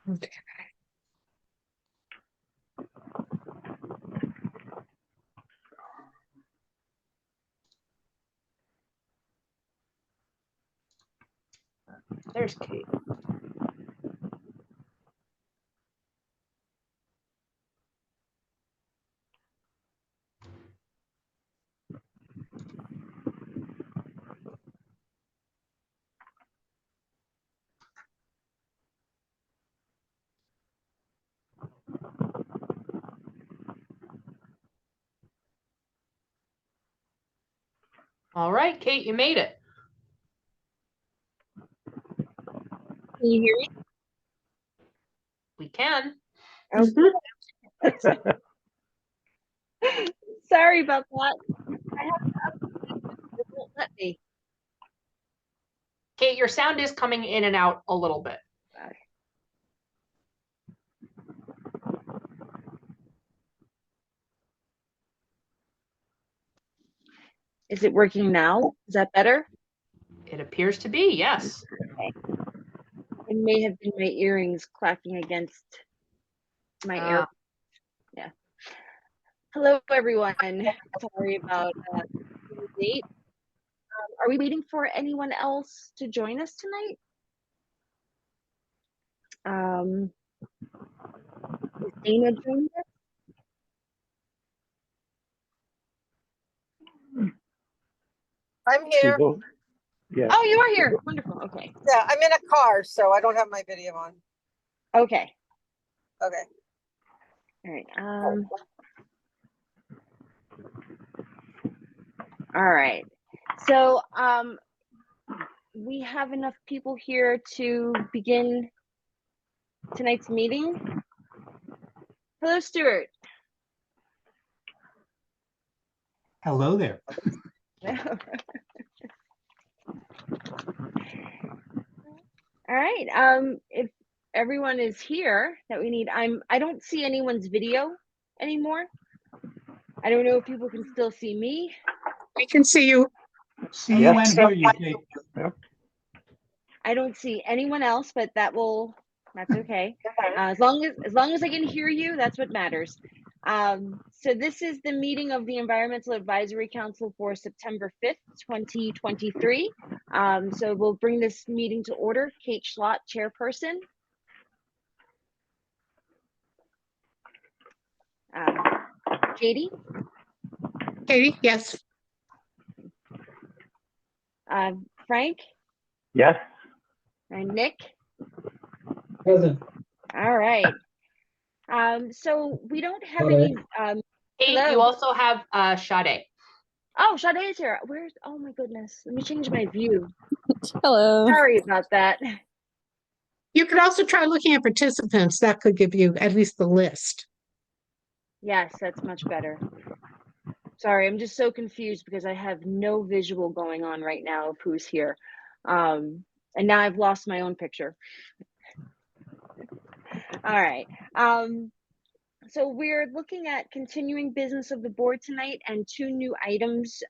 Okay. There's Kate. All right, Kate, you made it. Can you hear me? We can. Okay. Sorry about that. I have it won't let me. Kate, your sound is coming in and out a little bit. Is it working now? Is that better? It appears to be, yes. Okay. It may have been my earrings clacking against my ear. Yeah. Hello, everyone. Sorry about the date. Are we waiting for anyone else to join us tonight? Is Dana joining us? I'm here. Yeah. Oh, you are here. Wonderful. Okay. Yeah, I'm in a car, so I don't have my video on. Okay. Okay. All right. All right. So we have enough people here to begin tonight's meeting. Hello, Stuart. Hello there. All right. If everyone is here that we need, I don't see anyone's video anymore. I don't know if people can still see me. We can see you. See you and hear you, Kate. I don't see anyone else, but that's okay. As long as I can hear you, that's what matters. So this is the meeting of the Environmental Advisory Council for September 5th, 2023. So we'll bring this meeting to order. Kate Schlott, chairperson. Katie? Katie, yes. Frank? Yes. And Nick? Present. All right. So we don't have any. Kate, hello? you also have Sade. Oh, Sade is here. Oh my goodness. Let me change my view. Hello. Sorry about that. You could also try looking at participants. That could give you at least the list. Yes, that's much better. Sorry, I'm just so confused because I have no visual going on right now of who's here. And now I've lost my own picture. All right. So we're looking at continuing business of the board tonight and two new items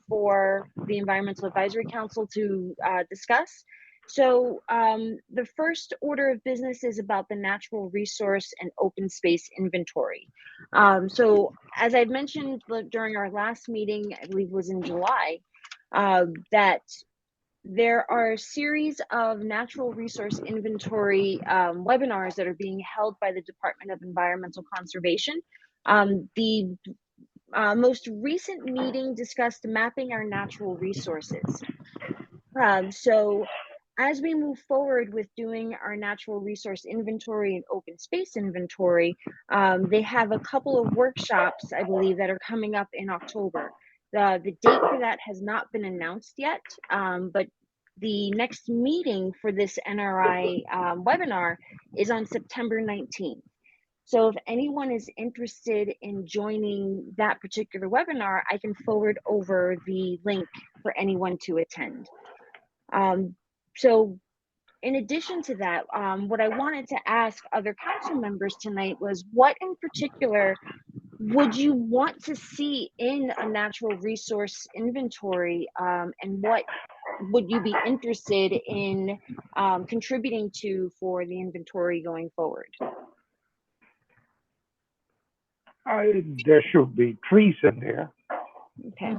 for the Environmental Advisory Council to discuss. So the first order of business is about the natural resource and open space inventory. So as I mentioned during our last meeting, I believe was in July, that there are a series of natural resource inventory webinars that are being held by the Department of Environmental Conservation. The most recent meeting discussed mapping our natural resources. So as we move forward with doing our natural resource inventory and open space inventory, they have a couple of workshops, I believe, that are coming up in October. The date for that has not been announced yet, but the next meeting for this NRI webinar is on September 19th. So if anyone is interested in joining that particular webinar, I can forward over the link for anyone to attend. So in addition to that, what I wanted to ask other council members tonight was what in particular would you want to see in a natural resource inventory, and what would you be interested in contributing to for the inventory going forward? There should be trees in there. Okay.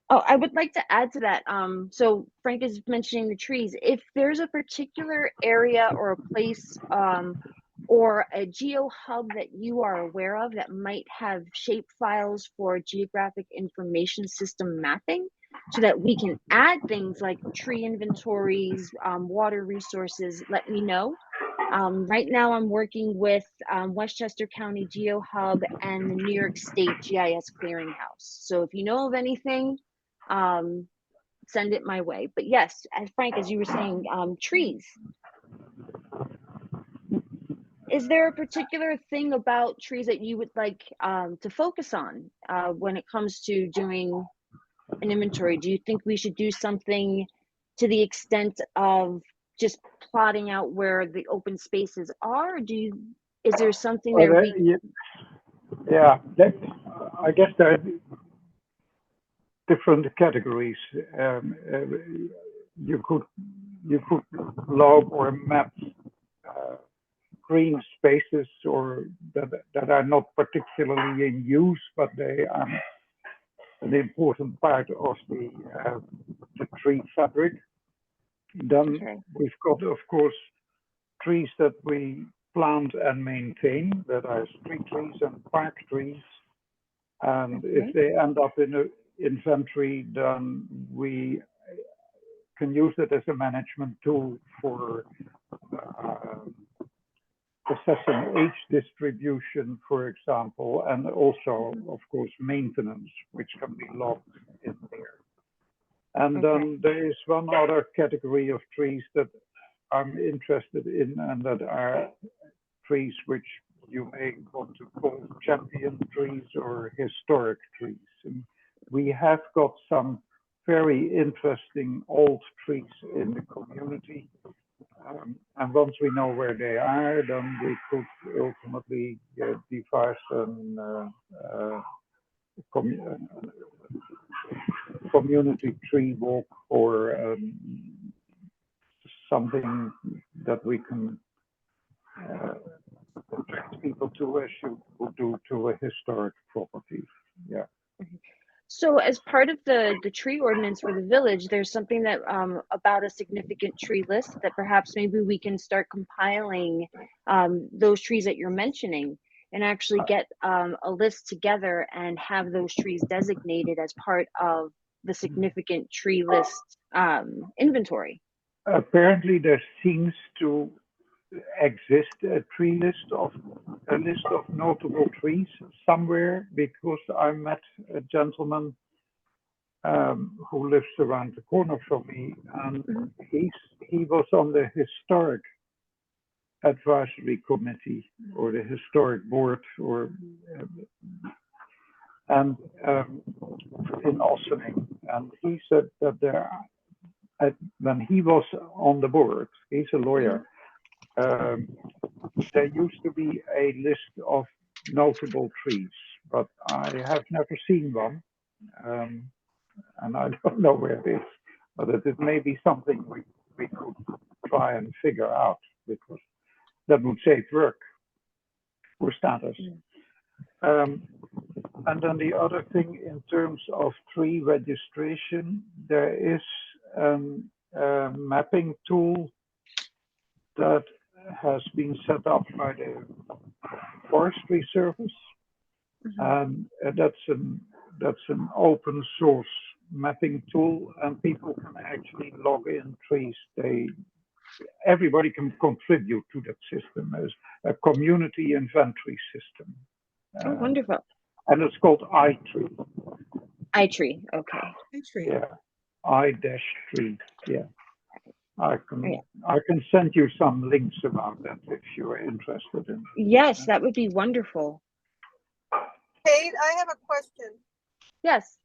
Oh, I would like to add to that. So Frank is mentioning the trees. If there's a particular area or a place or a geo hub that you are aware of that might have shape files for geographic information system mapping, so that we can add things like tree inventories, water resources, let me know. Right now I'm working with Westchester County Geo Hub and the New York State GIS Clearinghouse. So if you know of anything, send it my way. But yes, as Frank, as you were saying, trees. Is there a particular thing about trees that you would like to focus on when it comes to doing an inventory? Do you think we should do something to the extent of just plotting out where the open spaces are? Is there something there we Yeah, I guess there are different categories. You could log or map green spaces or that are not particularly in use, but they are an important part of the tree fabric. Then we've got, of course, trees that we plant and maintain, that are street trees and park trees. And if they end up in an inventory, then we can use it as a management tool for assessing age distribution, for example, and also, of course, maintenance, which can be logged in there. And then there is one other category of trees that I'm interested in, and that are trees which you may want to call champion trees or historic trees. And we have got some very interesting old trees in the community. And once we know where they are, then we could ultimately devise community tree walk or something that we can attract people to, as you would do to a historic property. Yeah. So as part of the tree ordinance for the village, there's something that about a significant tree list that perhaps maybe we can start compiling those trees that you're mentioning and actually get a list together and have those trees designated as part of the significant tree list inventory. Apparently there seems to exist a list of notable trees somewhere, because I met a gentleman who lives around the corner from me, and he was on the historic advisory committee or the historic board, or and in Ossining, and he said that when he was on the board, he's a lawyer. There used to be a list of notable trees, but I have never seen one, and I don't know where it is. But it may be something we could try and figure out, because that would save work for status. And then the other thing, in terms of tree registration, there is a mapping tool that has been set up by the Forestry Service, and that's an open source mapping tool, and people can actually log in trees. Everybody can contribute to that system as a community inventory system. Oh, wonderful. And it's called iTree. iTree, okay. Tree. Yeah, I-tree. Yeah. I can send you some links about that if you're interested in. Yes, that would be wonderful. Kate, I have a question. Yes.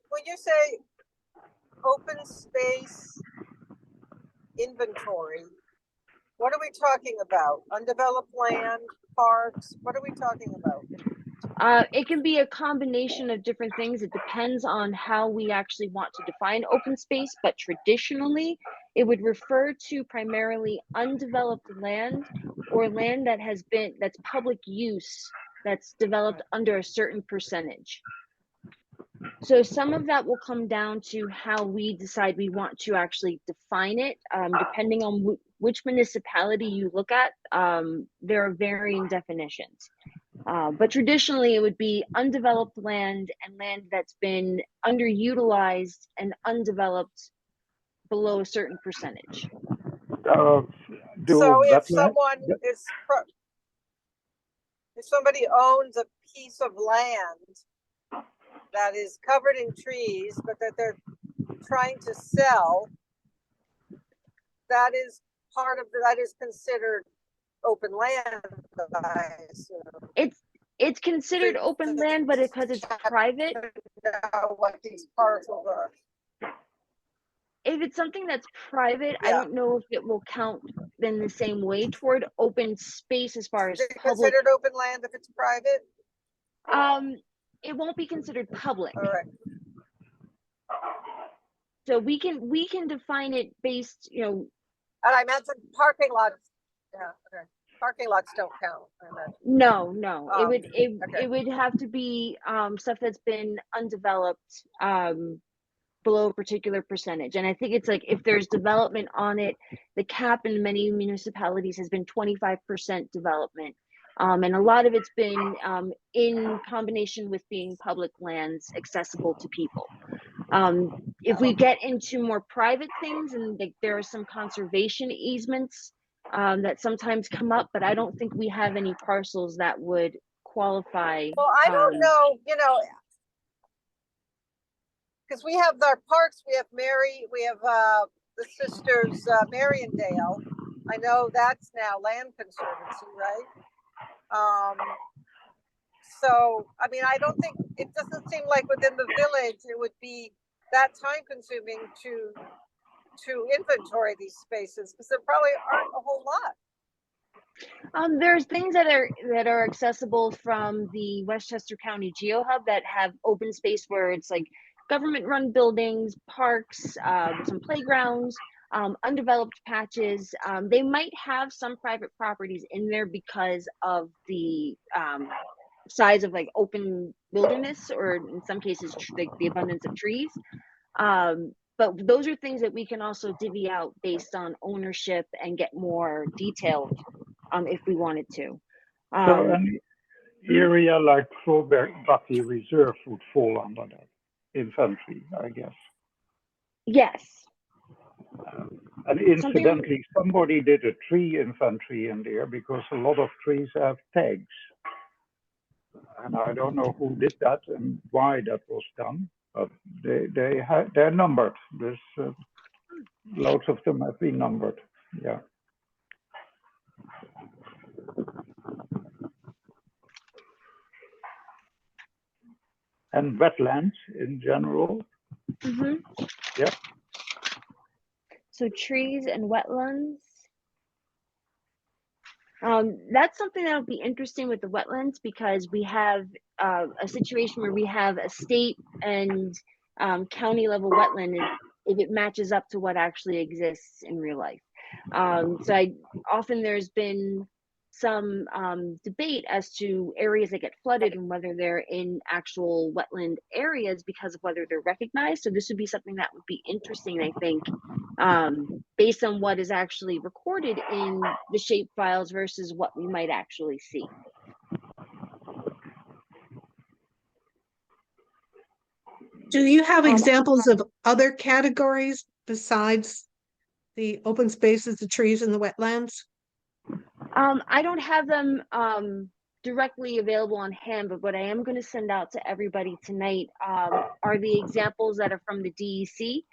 When you say open space inventory, what are we talking about? Undeveloped land, parks? What are we talking about? It can be a combination of different things. It depends on how we actually want to define open space, but traditionally, it would refer to primarily undeveloped land or land that that's public use, that's developed under a certain percentage. So some of that will come down to how we decide we want to actually define it, depending on which municipality you look at. There are varying definitions. But traditionally, it would be undeveloped land and land that's been underutilized and undeveloped below a certain percentage. So if wetland- if somebody owns a piece of land that is covered in trees, but that they're trying to sell, that is that is considered open land, I assume. It's considered open land, but because it's private, Know what these parcels are. if it's something that's private, I Yeah. don't know if it will count in the same way toward open space as far as Is it public. considered open land if it's private? It won't be considered public. All right. So we can define it based, And I mentioned parking lots. Yeah, okay. Parking lots don't count. I imagine. no, okay. it would have to be stuff that's been undeveloped below a particular percentage. And I think it's like if there's development on it, the cap in many municipalities has been 25% development. And a lot of it's been in combination with being public lands accessible to people. If we get into more private things, and like there are some conservation easements that sometimes come up, but I don't think we have any parcels that would qualify. Well, I don't know, because we have our parks, we have the sisters, Mariondale. I know that's now land conservancy, right? So, I mean, I don't think, it doesn't seem like within the village, it would be that time consuming to inventory these spaces, because there probably aren't a whole lot. There's things that are accessible from the Westchester County GeoHub that have open space where it's like government-run buildings, parks, some playgrounds, undeveloped patches. They might have some private properties in there because of the size of like open wilderness, or in some cases like the abundance of trees. But those are things that we can also divvy out based on ownership and get more detailed if we wanted to. So an area like Froberg-Bucky Reserve would fall under that infantry, I guess. Yes. And incidentally, somebody did a tree infantry in there because a lot of trees have tags. And I don't know who did that and why that was done, but they're numbered. There's loads of them have been numbered. Yeah. And wetlands in general. Mm-hmm. Yep. So trees and wetlands. That's something that'll be interesting with the wetlands, because we have a situation where we have a state and county level wetland if it matches up to what actually exists in real life. So often there's been some debate as to areas that get flooded and whether they're in actual wetland areas because of whether they're recognized. So this would be something that would be interesting, I think, based on what is actually recorded in the shape files versus what we might actually see. Do you have examples of other categories besides the open spaces, the trees and the wetlands? I don't have them directly available on hand, but what I am going to send out to everybody tonight are the examples that are from the DEC.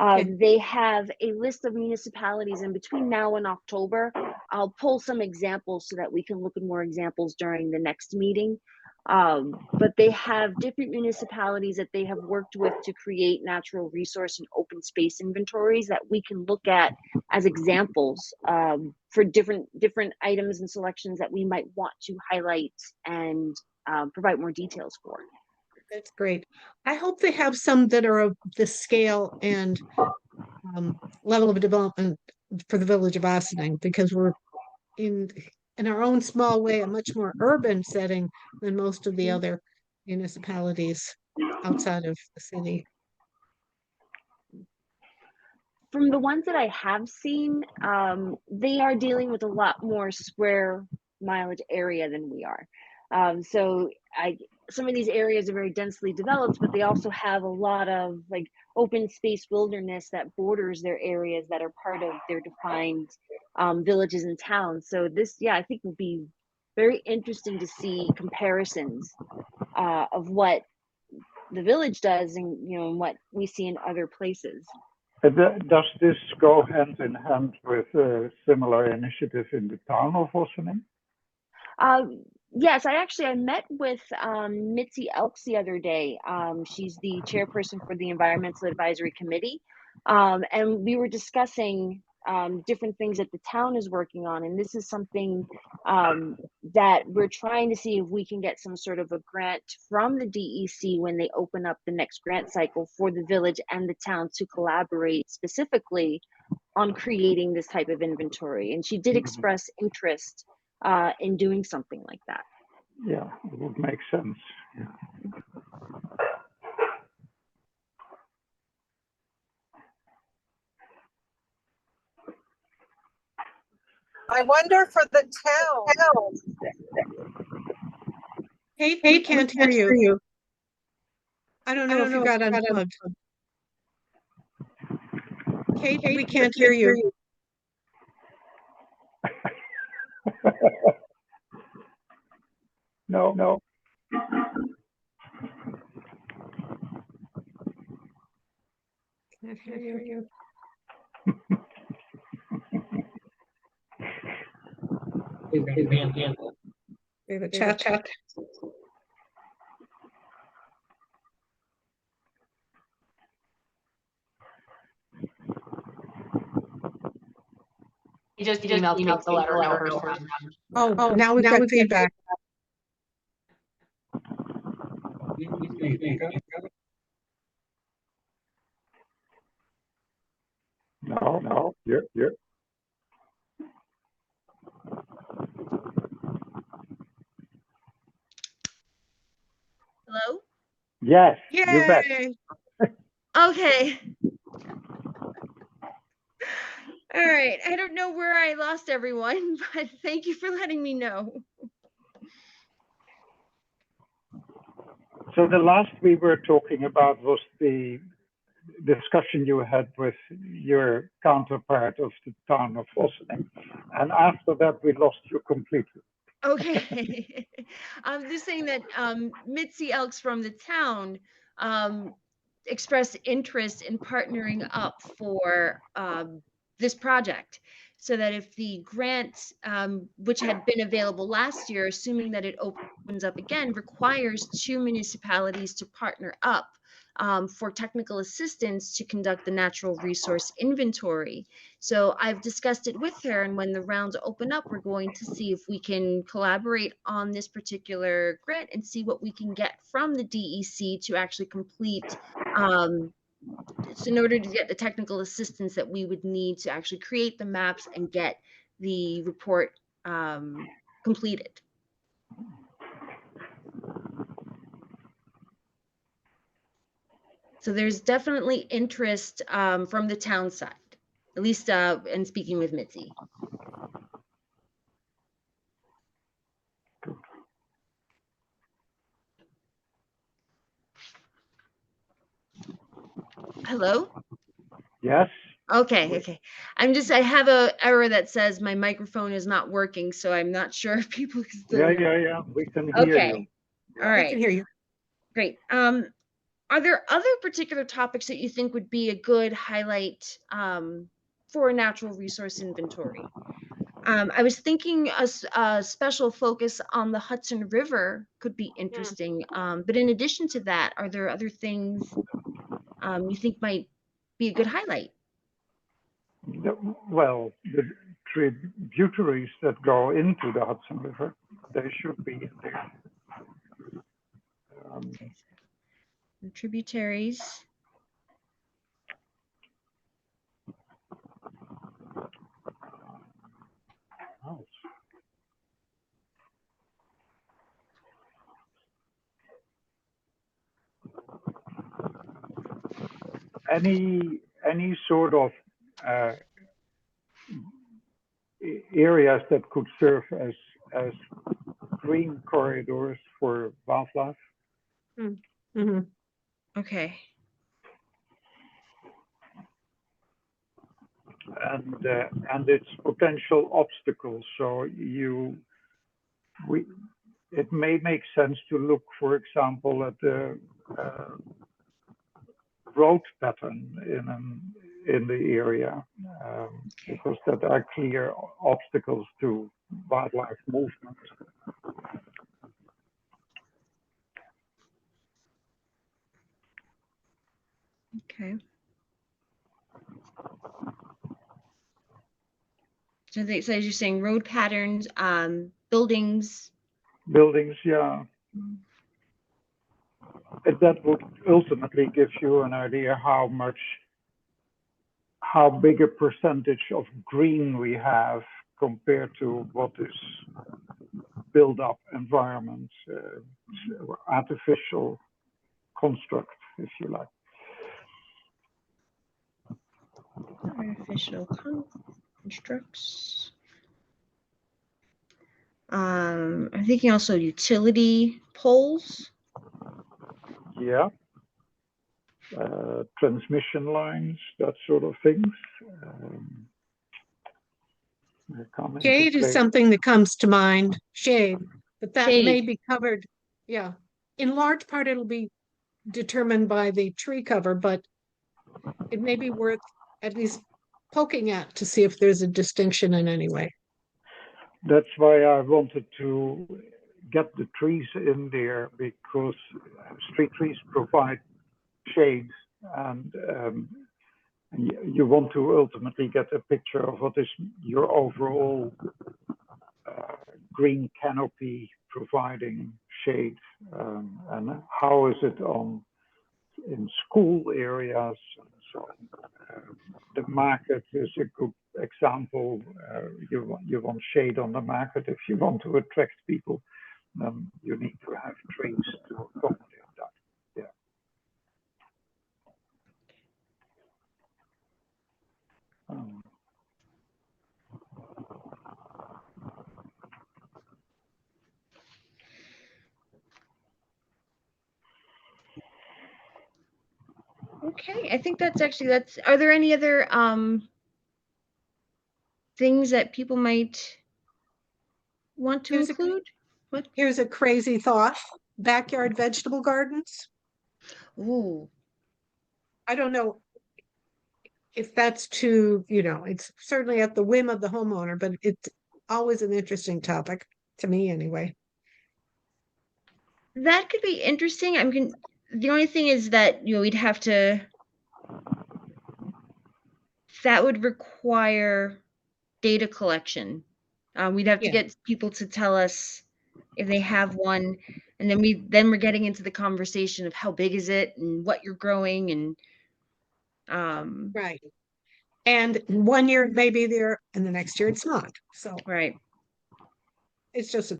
Okay. They have a list of municipalities, and between now and October, I'll pull some examples so that we can look at more examples during the next meeting. But they have different municipalities that they have worked with to create natural resource and open space inventories that we can look at as examples for different items and selections that we might want to highlight and provide more details for. That's great. I hope they have some that are of the scale and level of development for the village of Ossining, because we're in our own small way, a much more urban setting than most of the other municipalities outside of the city. From the ones that I have seen, they are dealing with a lot more square mileage area than we are. So some of these areas are very densely developed, but they also have a lot of like open space wilderness that borders their areas that are part of their defined villages and towns. So this, yeah, I think would be very interesting to see comparisons of what the village does and, you know, and what we see in other places. Does this go hand in hand with a similar initiative in the town of Ossining? Yes, I met with Mitzi Elks the other day. She's the chairperson for the Environmental Advisory Committee. And we were discussing different things that the town is working on. And this is something that we're trying to see if we can get some sort of a grant from the DEC when they open up the next grant cycle for the village and the town to collaborate specifically on creating this type of inventory. And she did express interest in doing something like that. Yeah, it would make sense. Yeah. I wonder for the town. Kate, we can't hear you. I don't know if you got unplugged. Kate, we can't hear you. No. Can't hear you. We have a chat. He just emailed Kate to let her know hers done. Oh, now we've got feedback. No, you're. Hello? Yes, you bet. Yay! Okay. All right. I don't know where I lost everyone, but thank you for letting me know. So the last we were talking about was the discussion you had with your counterpart of the town of Ossining. And after that, we lost you completely. Okay. I'm just saying that Mitzi Elks from the town expressed interest in partnering up for this project, so that if the grant, which had been available last year, assuming that it opens up again, requires 2 municipalities to partner up for technical assistance to conduct the natural resource inventory. So I've discussed it with her, and when the rounds open up, we're going to see if we can collaborate on this particular grant and see what we can get from the DEC to actually complete so in order to get the technical assistance that we would need to actually create the maps and get the report completed. So there's definitely interest from the town side, at least in speaking with Mitzi. Hello? Yes. Okay. I have a error that says my microphone is not working, so I'm not sure if people can still hear. Yeah. We can hear you. Okay. All right. I can hear you. Great. Are there other particular topics that you think would be a good highlight for a natural resource inventory? I was thinking a special focus on the Hudson River could be interesting. But in addition to that, are there other things you think might be a good highlight? Well, the tributaries that go into the Hudson River, they should be in there. Okay. So tributaries. Any sort of areas that could serve as green corridors for wildlife. Mhm. Okay. And its potential obstacles. So it may make sense to look, for example, at the road pattern in the area, Okay. because that are clear obstacles to wildlife movement. Okay. So, so as you're saying, road patterns, buildings. Buildings, yeah. That would ultimately give you an idea how big a percentage of green we have compared to what is built up environment, artificial construct, if you like. Artificial constructs. I'm thinking also utility poles. Yeah. Transmission lines, that sort of things. Shade is something that comes to mind, shade, but that may Shade. be covered. Yeah. In large part, it'll be determined by the tree cover, but it may be worth at least poking at to see if there's a distinction in any way. That's why I wanted to get the trees in there, because street trees provide shade, and you want to ultimately get a picture of what is your overall green canopy providing shade, and how is it in school areas. So the market is a good example. You want shade on the market. If you want to attract people, then you need to have trees to accommodate that. Yeah. Okay, I think that's are there any other things that people might want to include? Here's a crazy thought: backyard vegetable gardens. Ooh. I don't know if that's too, it's certainly at the whim of the homeowner, but it's always an interesting topic to me anyway. That could be interesting. The only thing is that, we'd have to, that would require data collection. We'd have to Yeah. get people to tell us if they have one, and then we're getting into the conversation of how big is it and what you're growing, and Right. And 1 year it may be there and the next year it's not. So right. it's just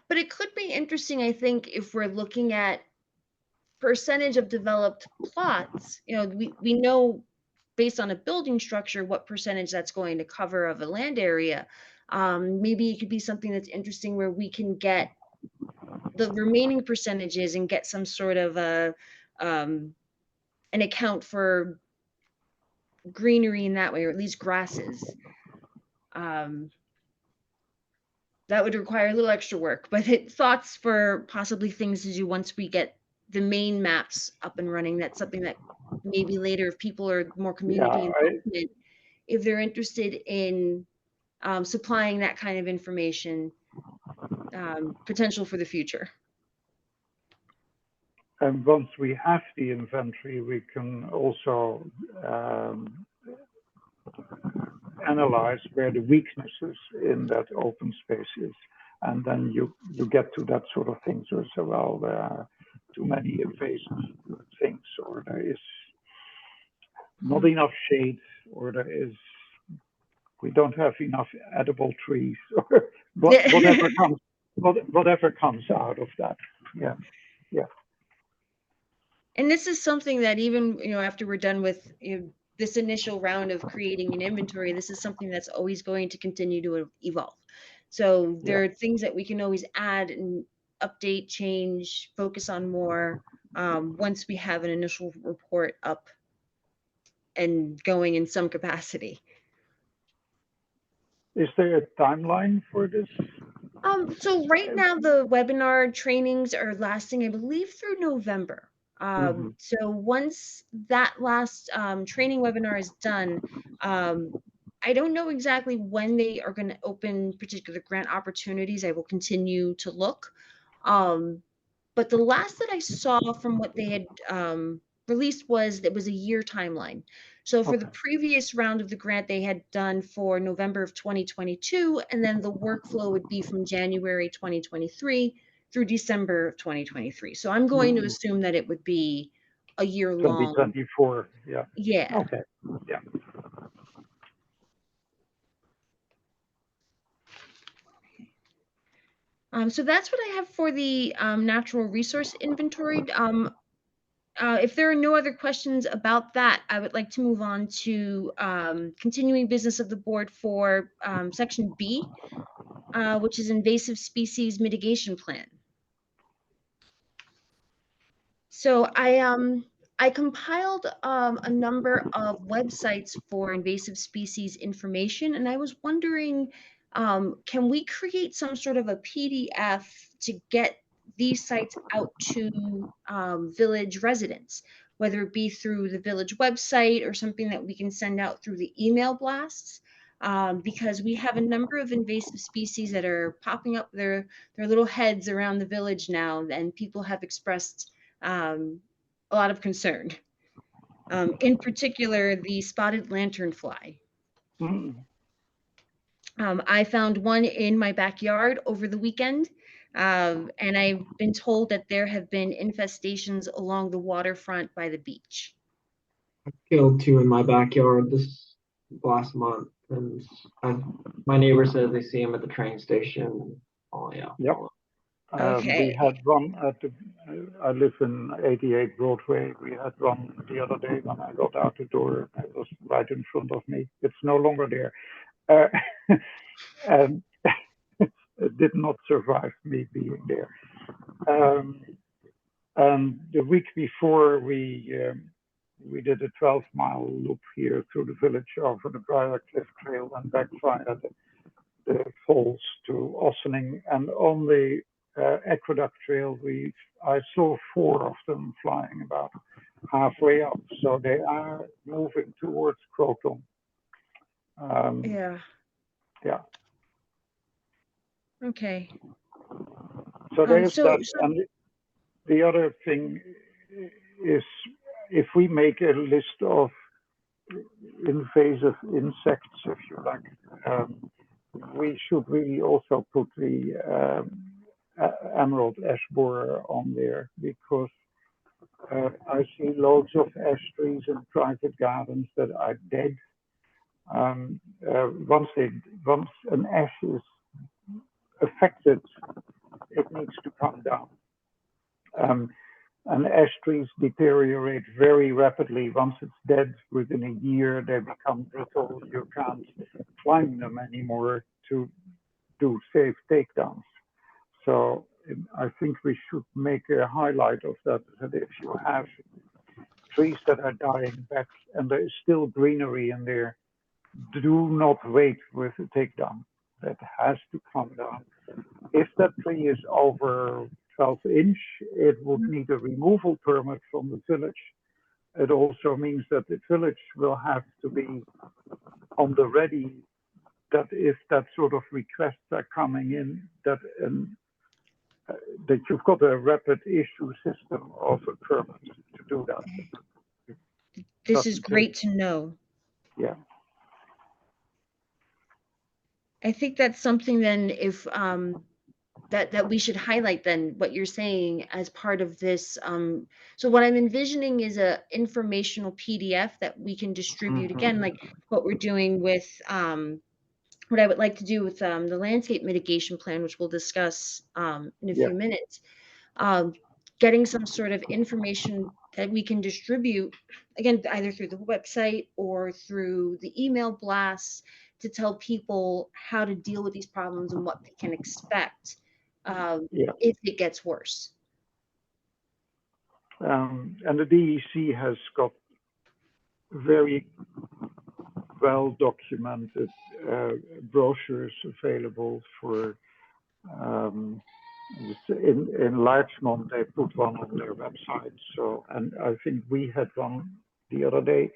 But it could be interesting, I think, if we're looking at percentage of developed plots. We know based on a building structure what percentage that's going to cover of a land area. Maybe it could be something that's interesting where we can get the remaining percentages and get some sort of an account for greenery in that way, or at least grasses. That would require a little extra work, but thoughts for possibly things to do once we get the main maps up and running. That's something that maybe later, if people are more community involvement, if they're interested in supplying that kind of information, potential for the future. And once we have the inventory, we can also analyze where the weaknesses in that open space is. And then you get to that sort of things as well. too many invasive things, or there is not enough shade, or we don't have enough edible trees, or whatever comes out of that. Yeah. And this is something that even, after we're done with this initial round of creating an inventory, this is something that's always going to continue to evolve. So there are things that we can always add and update, change, focus on more once we have an initial report up and going in some capacity. Is there a timeline for this? So right now the webinar trainings are lasting, I believe, through November. So once that last training webinar is done, I don't know exactly when they are going to open particular grant opportunities. I will continue to look. But the last that I saw from what they had released was it was a year timeline. So for the previous round of the grant, they had done for November of 2022, and then the workflow would be from January 2023 through December of 2023. So I'm going to assume that it would be a year long. 2024, yeah. Yeah. Okay, yeah. So that's what I have for the natural resource inventory. If there are no other questions about that, I would like to move on to continuing business of the board for section B, which is invasive species mitigation plan. So I compiled a number of websites for invasive species information, and I was wondering, can we create some sort of a PDF to get these sites out to village residents, whether it be through the village website or something that we can send out through the email blasts? Because we have a number of invasive species that are popping up their little heads around the village now, and people have expressed a lot of concern. In particular, the spotted lanternfly. I found one in my backyard over the weekend, and I've been told that there have been infestations along the waterfront by the beach. I killed two in my backyard this last month, and my neighbor says they see them at the train station. Oh yeah. Yep. Okay. We had one at the, I live in 88 Broadway. We had one the other day when I got out the door. It was right in front of me. It's no longer there. And it did not survive me being there. And the week before, we did a 12-mile loop here through the village over the Briarcliff Trail and back via the falls to Ossining. And on the Aqueduct Trail, I saw 4 of them flying about halfway up. So they are moving towards Croton. Yeah. Yeah. Okay. So there's that. And the other thing is, if we make a list of invasive insects, if you like, we should really also put the emerald ash borer on there, because I see loads of ash trees in private gardens that are dead. Once an ash is affected, it needs to come down. And ash trees deteriorate very rapidly. Once it's dead, within a year, they become brittle. You can't climb them anymore to do safe takedowns. So I think we should make a highlight of that, that if you have trees that are dying back and there is still greenery in there, do not wait with the takedown. That has to come down. If that tree is over 12-inch, it would need a removal permit from the village. It also means that the village will have to be on the ready that if that sort of requests are coming in, that you've got a rapid issue system of a permit to do that. This is great to know. Yeah. I think that's something then if that we should highlight then what you're saying as part of this. So what I'm envisioning is a informational PDF that we can distribute again, like what we're doing with what I would like to do with the landscape mitigation plan, which we'll discuss in a Yeah. few minutes. Getting some sort of information that we can distribute, again, either through the website or through the email blasts, to tell people how to deal with these problems and what they can expect Yeah. if it gets worse. And the DEC has got very well documented brochures available for in Larchmont. They put one on their website. So, and I think we had one the other day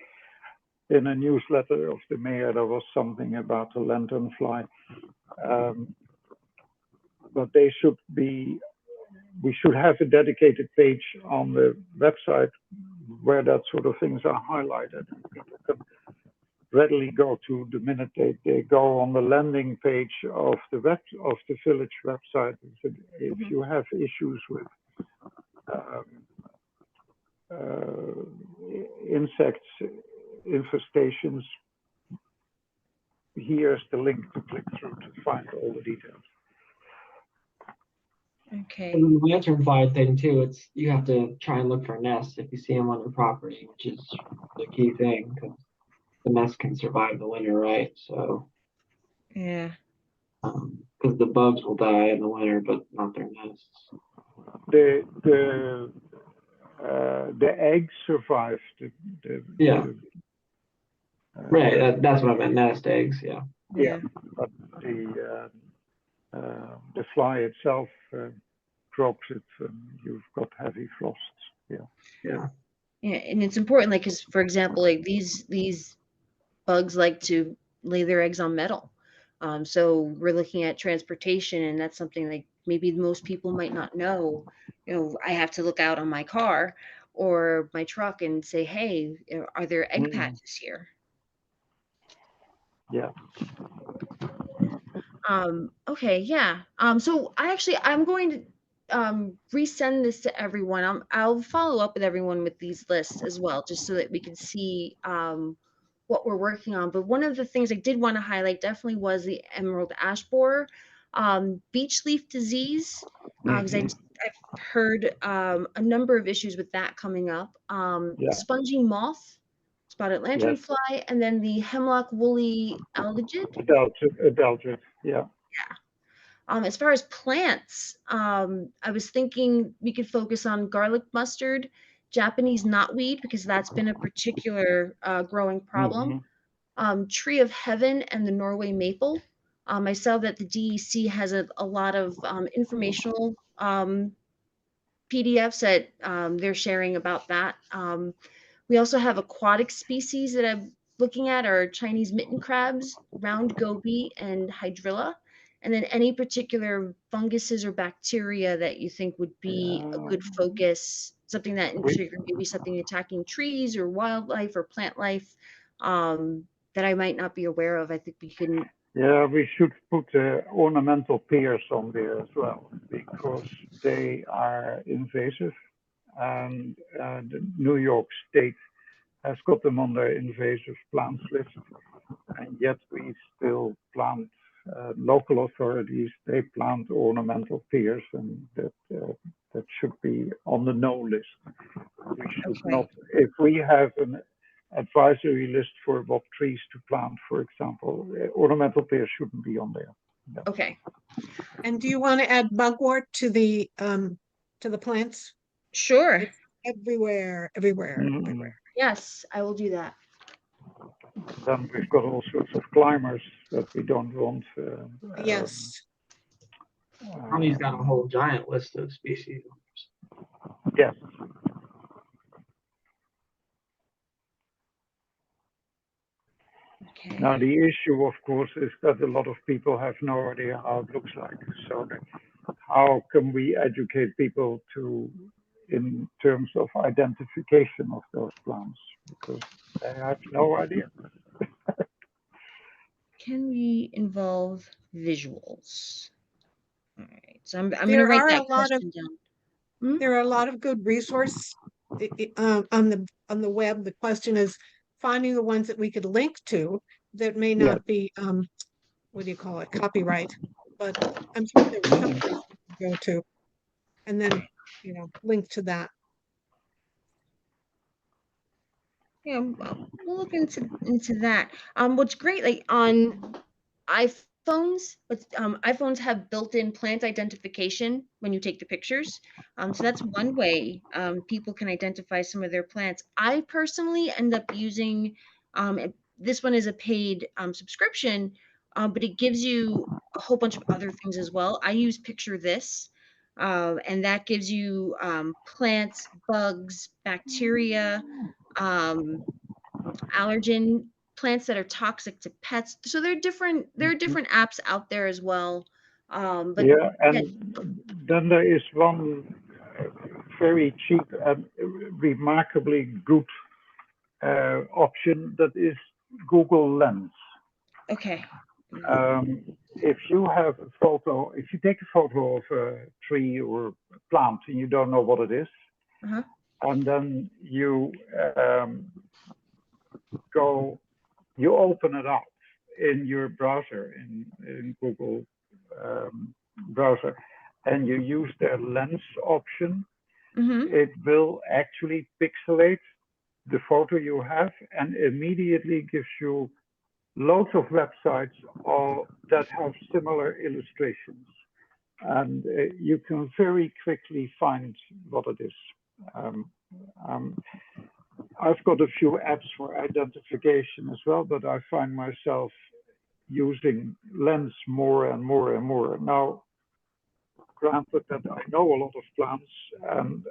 in a newsletter of the mayor. There was something about the lanternfly, but they should be. We should have a dedicated page on the website where that sort of things are highlighted. People can readily go to the minute they go on the landing page of the village website. If you have issues with insects infestations, here's the link to click through to find all the details. Okay. And the lanternfly thing too, it's you have to try and look for nests if you see them on your property, which is the key thing, because the nest can survive the winter, right? So, Yeah. because the bugs will die in the winter, but not their nests. The eggs survive. Yeah. Right. That's what I meant. Nest eggs. Yeah. Yeah. But the fly itself drops it, and you've got heavy frosts. Yeah. Yeah. Yeah, and it's important, like, because for example, like these bugs like to lay their eggs on metal. So we're looking at transportation, and that's something like maybe most people might not know. You know, I have to look out on my car or my truck and say, hey, are there egg patches here? Yeah. Okay, yeah. So I'm going to resend this to everyone. I'll follow up with everyone with these lists as well, just so that we can see what we're working on. But one of the things I did want to highlight definitely was the emerald ash borer, beech leaf disease, because I've heard a number of issues with that coming up. Spongy moth, spotted lanternfly, and then the hemlock woolly algid. Adulterated, yeah. As far as plants, I was thinking we could focus on garlic mustard, Japanese knotweed, because that's been a particular growing problem, tree of heaven, and the Norway maple. I saw that the DEC has a lot of informational PDFs that they're sharing about that. We also have aquatic species that I'm looking at are Chinese mitten crabs, round goby, and hydrilla. And then any particular funguses or bacteria that you think would be a good focus, something that in particular maybe something attacking trees or wildlife or plant life that I might not be aware of. I think we can. Yeah, we should put ornamental pears on there as well, because they are invasive, and the New York State has got them on their invasive plants list, and yet we still plant. Local authorities, they plant ornamental pears, and that should be on the no list. We should not, if we have an advisory list for what trees to plant, for example, ornamental pears shouldn't be on there. No. Okay. And do you want to add mugwort to the plants? Sure. It's everywhere. Yes, I will do that. Then we've got all sorts of climbers that we don't want. Yes. Ronnie's got a whole giant list of species. Yes. Okay. Now the issue, of course, is that a lot of people have no idea how it looks like. So how can we educate people in terms of identification of those plants, because they have no idea. Can we involve visuals? All right. So I'm gonna There write are that a lot of question down. There are a lot of good resources on the web. The question is finding the ones that we could link to that may Yeah. not be what do you call it, copyright, but I'm sure there are some places to go to, and then link to that. Yeah, we'll look into that. What's great, like on iPhones, iPhones have built-in plant identification when you take the pictures. So that's one way people can identify some of their plants. I personally end up using this one is a paid subscription, but it gives you a whole bunch of other things as well. I use Picture This, and that gives you plants, bugs, bacteria, allergen plants that are toxic to pets. So there are different apps out there as well. But Yeah, yeah, and then there is one very cheap and remarkably good option that is Google Lens. okay. If you have a photo, if you take a photo of a tree or a plant and you don't know what it is, Uh-huh. and then you you open it up in your browser, in Google browser, and you use their lens option, it will actually pixelate the photo you have and immediately gives you loads of websites that have similar illustrations. And you can very quickly find what it is. I've got a few apps for identification as well, but I find myself using Lens more and more and more. Now, granted that I know a lot of plants, and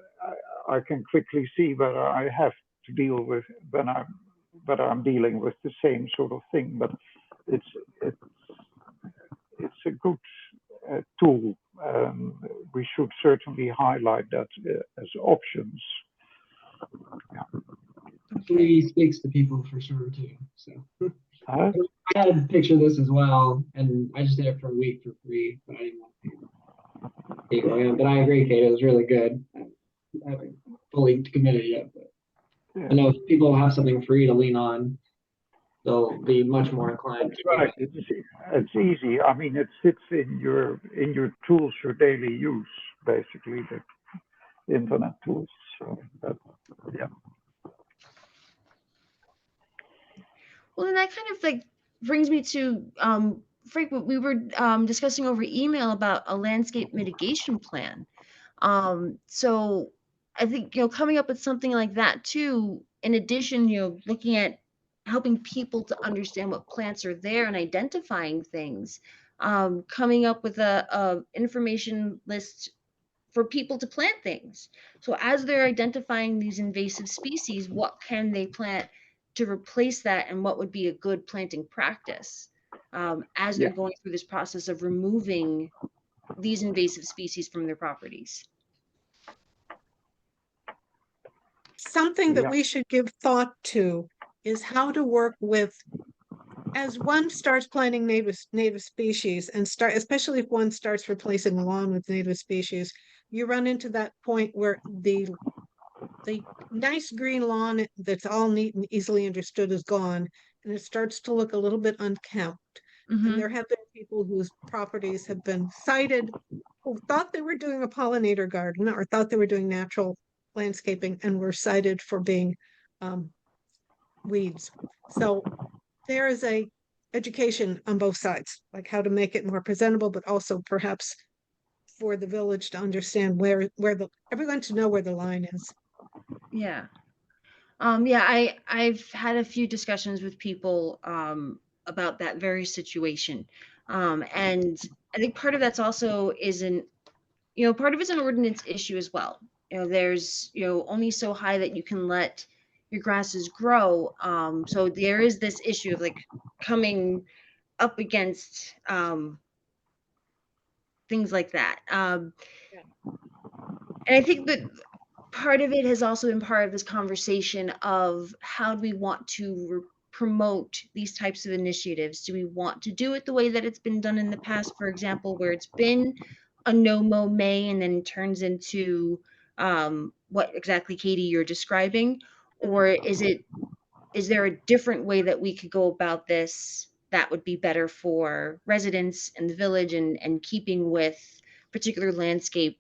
I can quickly see whether I have to deal with whether I'm dealing with the same sort of thing. But it's a good tool. We should certainly highlight that as options. He speaks to people for sure too. So Huh? I had a picture of this as well, and I just did it for a week for free, but I didn't want to pay for it. But I agree, Kate, it was really good. I haven't fully committed yet, but I know if people have something free to lean on, they'll be much more inclined. That's right. It's easy. I mean, it sits in your tools for daily use, basically, the internet tools. So yeah. Well, then that kind of like brings me to Frank, what we were discussing over email about a landscape mitigation plan. So I think coming up with something like that too, in addition, looking at helping people to understand what plants are there and identifying things, coming up with a information list for people to plant things. So as they're identifying these invasive species, what can they plant to replace that, and what would be a good planting practice as they're going through this process of removing these invasive species from their properties? Something that we should give thought to is how to work with, as one starts planting native species and especially if one starts replacing lawn with native species, you run into that point where the nice green lawn that's all neat and easily understood is gone, and it starts to look a little bit unkempt. And there have been people whose properties have been cited who thought they were doing a pollinator garden or thought they were doing natural landscaping and were cited for being weeds. So there is a education on both sides, like how to make it more presentable, but also perhaps for the village to understand where everyone to know where the line is. Yeah. I've had a few discussions with people about that very situation. And I think part of that's also part of it's an ordinance issue as well. There's, only so high that you can let your grasses grow. So there is this issue of like coming up against things like that. And I think that part of it has also been part of this conversation of how do we want to promote these types of initiatives? Do we want to do it the way that it's been done in the past, for example, where it's been a no-mow May and then turns into what exactly, Katie, you're describing? Or is there a different way that we could go about this that would be better for residents in the village and keeping with particular landscape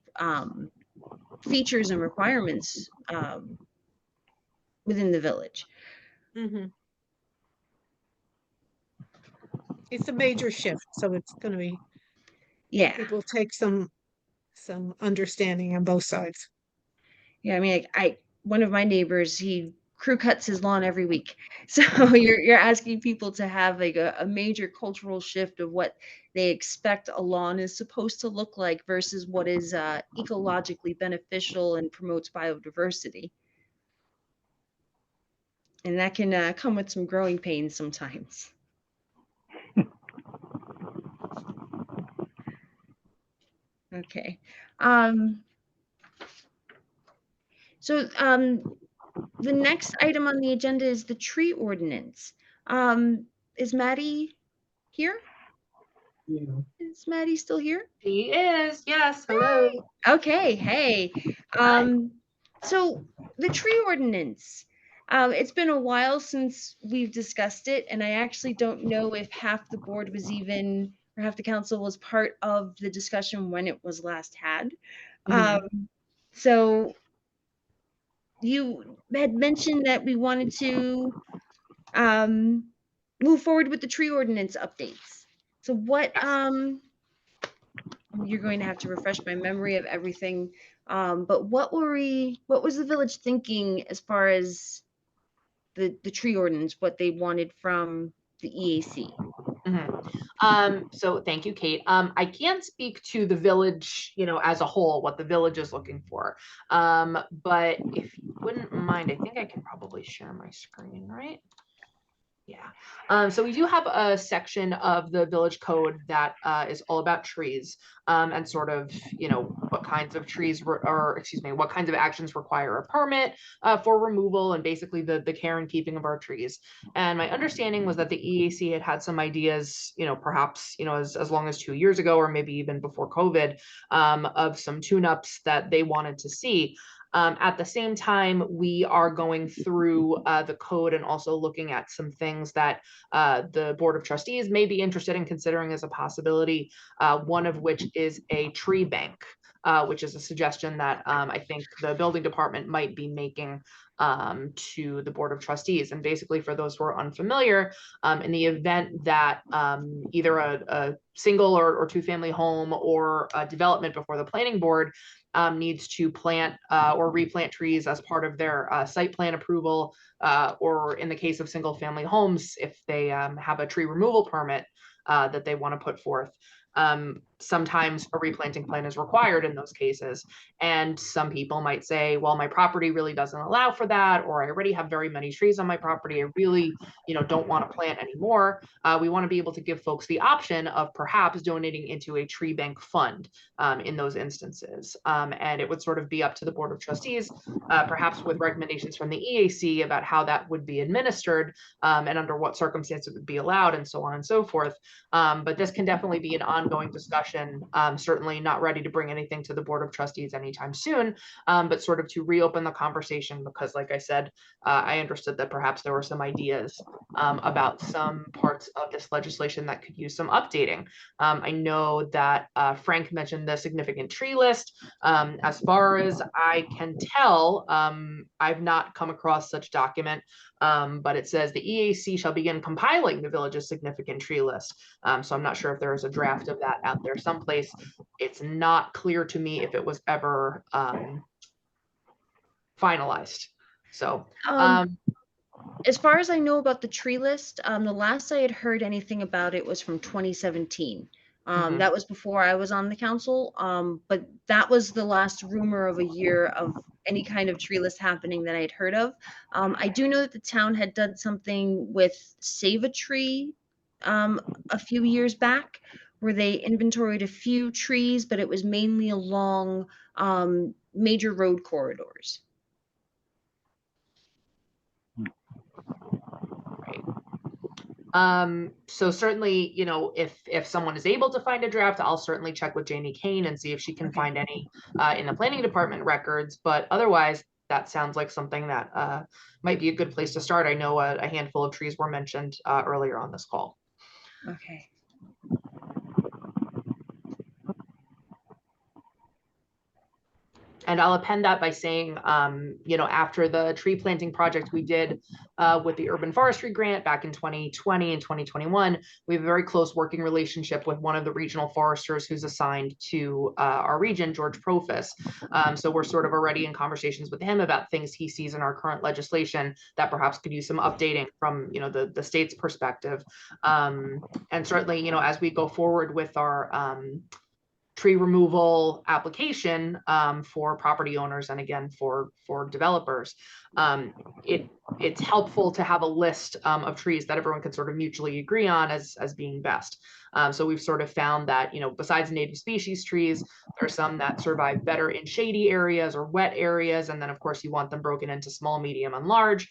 features and requirements within the village? Mhm. It's a major shift, so it's gonna be, Yeah. it will take some understanding on both sides. Yeah, I mean, I one of my neighbors, he crew cuts his lawn every week. So you're asking people to have like a major cultural shift of what they expect a lawn is supposed to look like versus what is ecologically beneficial and promotes biodiversity. And that can come with some growing pains sometimes. Okay. So the next item on the agenda is the tree ordinance. Is Maddie here? Yeah. Is Maddie still here? She is, yes, hello. Okay, hey. So the tree ordinance. It's been a while since we've discussed it, and I actually don't know if half the board was even, or half the council was part of the discussion when it was last had. So you had mentioned that we wanted to move forward with the tree ordinance updates. So what you're going to have to refresh my memory of everything. But what was the village thinking as far as the tree ordinance, what they wanted from the EAC? So thank you, Kate. I can't speak to the village, as a whole, what the village is looking for. But if you wouldn't mind, I think I can probably share my screen, right? Yeah. So we do have a section of the village code that is all about trees and sort of, what kinds of trees what kinds of actions require a permit for removal and basically the care and keeping of our trees. And my understanding was that the EAC had some ideas, perhaps, as long as 2 years ago or maybe even before COVID, of some tune-ups that they wanted to see. At the same time, we are going through the code and also looking at some things that the Board of Trustees may be interested in considering as a possibility, one of which is a tree bank, which is a suggestion that I think the building department might be making to the Board of Trustees. And basically, for those who are unfamiliar, in the event that either a single or two-family home or a development before the planning board needs to plant or replant trees as part of their site plan approval, or in the case of single family homes, if they have a tree removal permit that they want to put forth. Sometimes a replanting plan is required in those cases. And some people might say, well, my property really doesn't allow for that, or I already have very many trees on my property. I really, don't want to plant anymore. We want to be able to give folks the option of perhaps donating into a tree bank fund in those instances. And it would sort of be up to the Board of Trustees, perhaps with recommendations from the EAC about how that would be administered and under what circumstances it would be allowed and so on and so forth. But this can definitely be an ongoing discussion. Certainly not ready to bring anything to the Board of Trustees anytime soon, but sort of to reopen the conversation because, like I said, I understood that perhaps there were some ideas about some parts of this legislation that could use some updating. I know that Frank mentioned the significant tree list. As far as I can tell, I've not come across such document, but it says the EAC shall begin compiling the village's significant tree list. So I'm not sure if there is a draft of that out there someplace. It's not clear to me if it was ever finalized. So as far as I know about the tree list, the last I had heard anything about it was from 2017. That was before I was on the council, but that was the last rumor of a year of any kind of tree list happening that I had heard of. I do know that the town had done something with Save a Tree a few years back, where they inventoried a few trees, but it was mainly along major road corridors. So certainly, you know, if someone is able to find a draft, I'll certainly check with Jamie Kane and see if she can Okay. find any in the planning department records. But otherwise, that sounds like something that might be a good place to start. I know a handful of trees were mentioned earlier on this call. Okay. And I'll append that by saying, you know, after the tree planting project we did with the urban forestry grant back in 2020 and 2021, we have a very close working relationship with one of the regional foresters who's assigned to our region, George Profis. So we're sort of already in conversations with him about things he sees in our current legislation that perhaps could use some updating from, you know, the state's perspective. And certainly, you know, as we go forward with our tree removal application for property owners and again for developers, it's helpful to have a list of trees that everyone can sort of mutually agree on as being best. So we've sort of found that, you know, besides native species trees, there are some that survive better in shady areas or wet areas, and then of course you want them broken into small, medium, and large.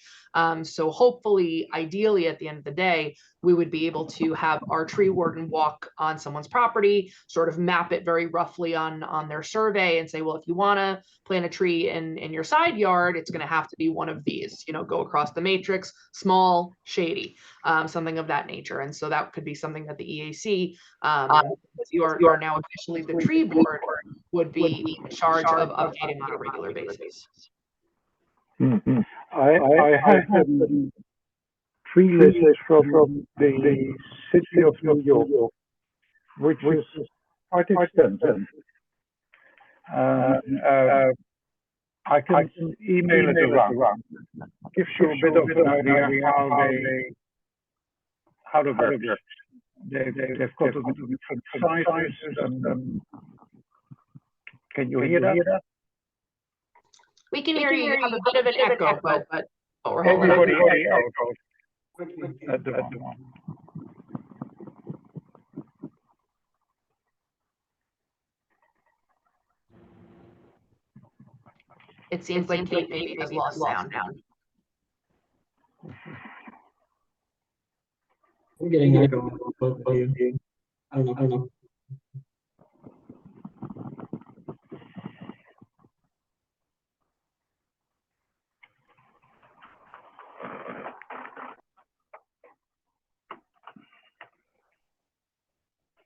So hopefully, ideally, at the end of the day, we would be able to have our tree warden walk on someone's property, sort of map it very roughly on their survey and say, well, if you want to plant a tree in your side yard, it's going to have to be one of these, you know, go across the matrix, small, shady, something of that nature. And so that could be something that the EAC, you are now officially the tree board, would be in charge of updating on a regular basis. I have tree lists from the city of New York, which is quite extensive. I can email it around. Gives you a bit of an idea how they work. They've got different sizes and can you hear that? We can hear you. You have a bit of an echo, but we're holding Everybody on. out at the moment. It seems like Kate maybe has lost sound now. I'm getting an echo on both of you. I don't know.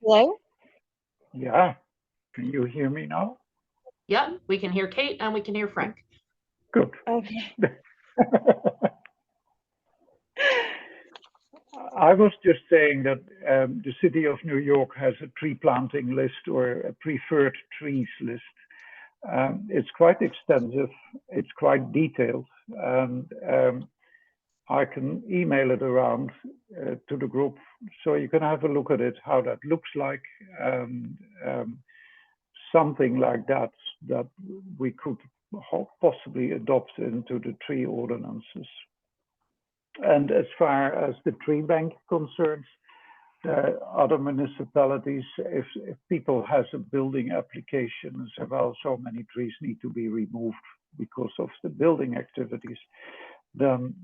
Hello? Yeah. Can you hear me now? Yep, we can hear Kate and we can hear Frank. Good. Okay. I was just saying that the city of New York has a tree planting list or a preferred trees list. It's quite extensive. It's quite detailed. And I can email it around to the group so you can have a look at it, how that looks like. Something like that we could possibly adopt into the tree ordinances. And as far as the tree bank concerns, other municipalities, if people has a building application and say, well, so many trees need to be removed because of the building activities, then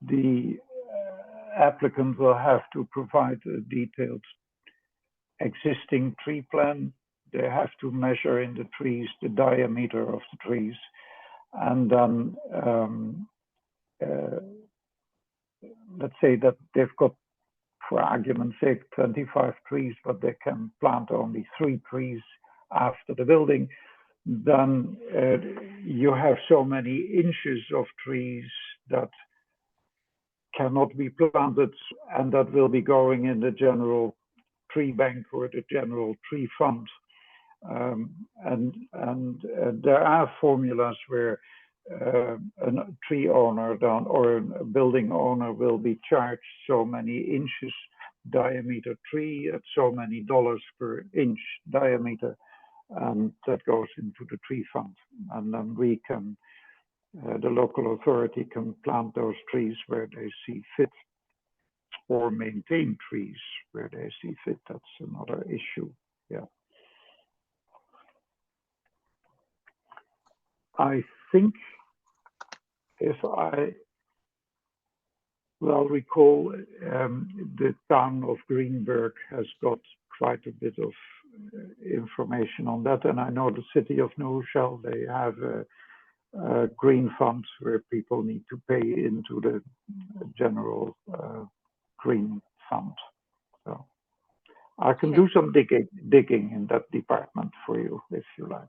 the applicant will have to provide a detailed existing tree plan. They have to measure in the trees the diameter of the trees, and then let's say that they've got, for argument's sake, 25 trees, but they can plant only 3 trees after the building. Then you have so many inches of trees that cannot be planted, and that will be going in the general tree bank or the general tree fund. And there are formulas where a tree owner or a building owner will be charged so many inches diameter tree at so many dollars per inch diameter, and that goes into the tree fund. And then we can, the local authority can plant those trees where they see fit, or maintain trees where they see fit. That's another issue. Yeah. I think if I well, recall the town of Greenberg has got quite a bit of information on that, and I know the city of New Rochelle, they have a green fund where people need to pay into the general green fund. So I can do some digging in that department for you if you like.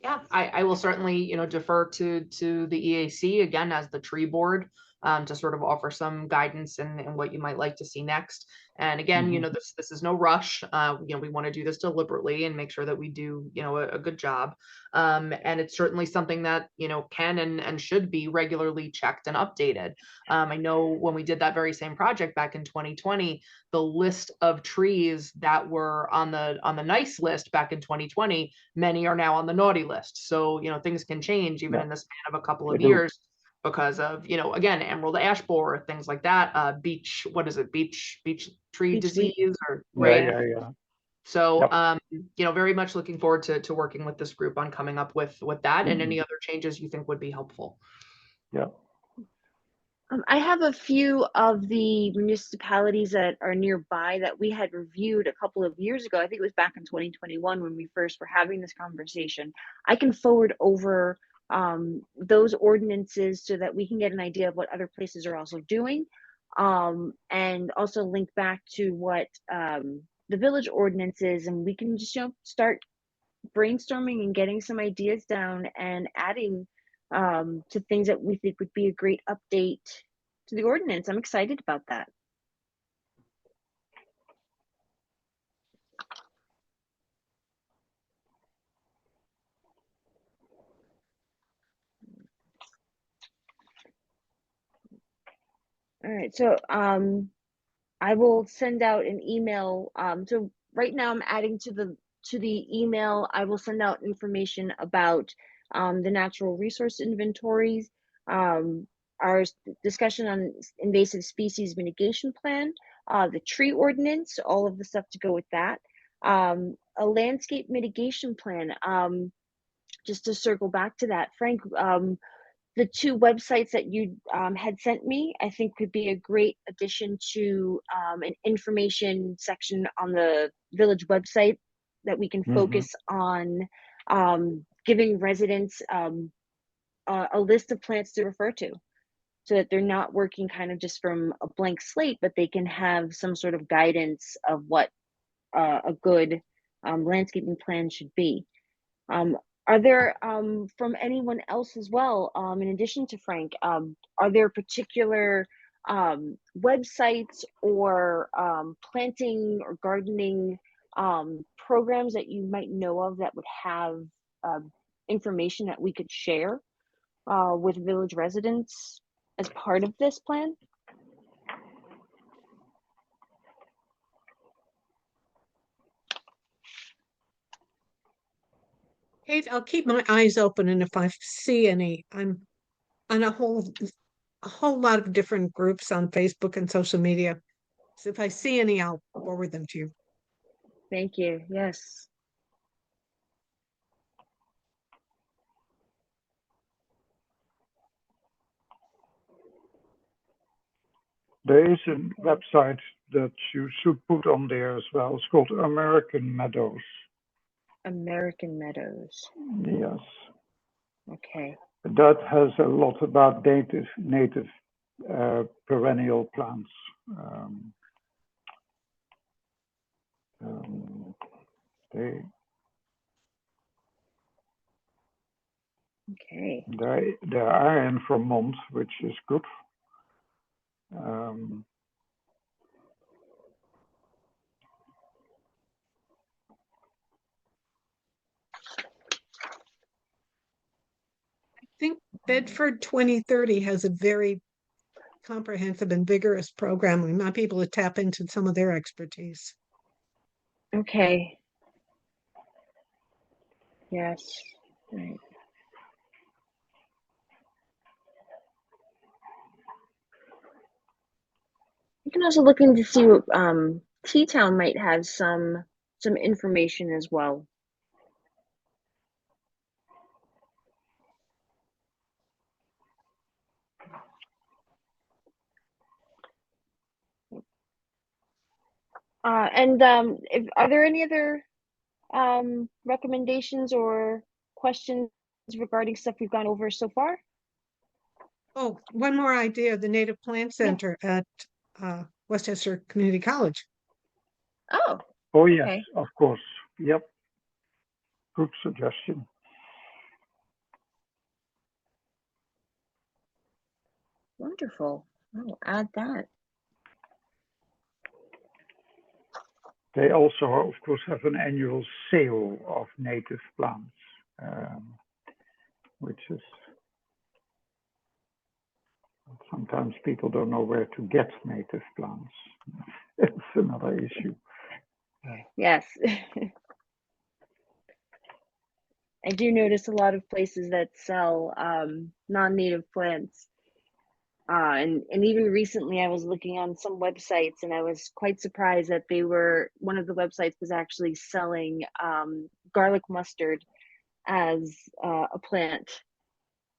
Yeah, I will certainly, defer to the EAC again as the tree board, to sort of offer some guidance and what you might like to see next. And again, this is no rush. We want to do this deliberately and make sure that we do, a good job. And it's certainly something that, can and should be regularly checked and updated. I know when we did that very same project back in 2020, the list of trees that were on the nice list back in 2020, many are now on the naughty list. So, things can change even in the span of a couple of years because of, again, emerald ash borer, things like that, beech tree Beech disease weed. or Yeah, yeah. So, Yep. very much looking forward to working with this group on coming up with that and any other changes you think would be helpful. Yeah. I have a few of the municipalities that are nearby that we had reviewed a couple of years ago. I think it was back in 2021 when we first were having this conversation. I can forward over those ordinances so that we can get an idea of what other places are also doing, and also link back to what the village ordinance is, and we can just start brainstorming and getting some ideas down and adding to things that we think would be a great update to the ordinance. I'm excited about that. All right, so I will send out an email. So right now I'm adding to the email. I will send out information about the natural resource inventories, our discussion on invasive species mitigation plan, the tree ordinance, all of the stuff to go with that, a landscape mitigation plan. Just to circle back to that, Frank, the two websites that you had sent me, I think could be a great addition to an information section on the village website that we can focus on giving residents a list of plants to refer to, so that they're not working kind of just from a blank slate, but they can have some sort of guidance of what a good landscaping plan should be. Are there, from anyone else as well, in addition to Frank, are there particular websites or planting or gardening programs that you might know of that would have information that we could share with village residents as part of this plan? Kate, I'll keep my eyes open, and if I see any, I'm on a whole lot of different groups on Facebook and social media. So if I see any, I'll forward them to you. Thank you. Yes. There is a website that you should put on there as well. It's called American Meadows. American Meadows. Yes. Okay. That has a lot about native perennial plants. Okay. They are in Vermont, which is good. I think Bedford 2030 has a very comprehensive and vigorous program. We might be able to tap into some of their expertise. Okay. Yes. Right. You can also look into see what T-Town might have some information as well. Are there any other recommendations or questions regarding stuff we've gone over so far? Oh, one more idea, the Native Plant Yeah. Center at Westchester Community College. Oh, Oh, yes, okay. of course. Yep. Good suggestion. Wonderful. I'll add that. They also, of course, have an annual sale of native plants, which is sometimes people don't know where to get native plants. It's another issue. Yes. I do notice a lot of places that sell non-native plants. And even recently I was looking on some websites and I was quite surprised that one of the websites was actually selling garlic mustard as a plant.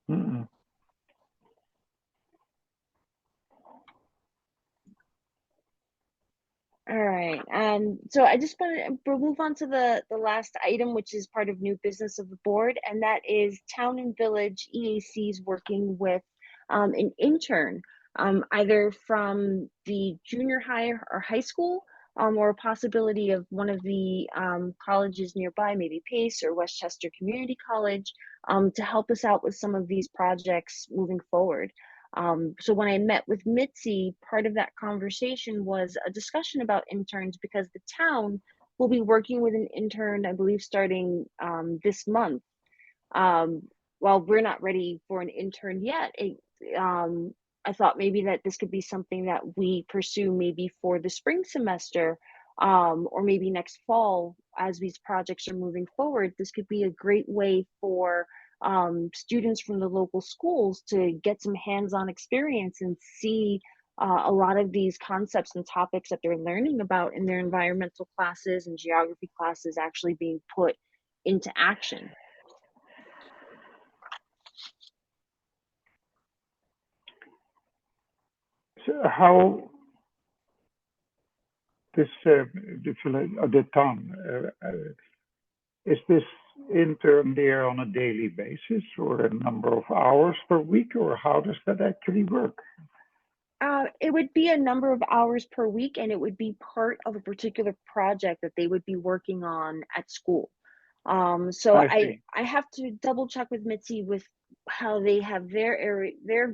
Mm-mm. All right. So I just want to move on to the last item, which is part of new business of the board, and that is Town and Village EACs working with an intern, either from the junior high or high school, or a possibility of one of the colleges nearby, maybe Pace or Westchester Community College, to help us out with some of these projects moving forward. So when I met with Mitzi, part of that conversation was a discussion about interns because the town will be working with an intern, I believe, starting this month. While we're not ready for an intern yet, I thought maybe that this could be something that we pursue maybe for the spring semester, or maybe next fall as these projects are moving forward. This could be a great way for students from the local schools to get some hands-on experience and see a lot of these concepts and topics that they're learning about in their environmental classes and geography classes actually being put into action. So how this the town is this intern there on a daily basis or a number of hours per week, or how does that actually work? It would be a number of hours per week, and it would be part of a particular project that they would be working on at school. So I see. I have to double check with Mitzi with how they have their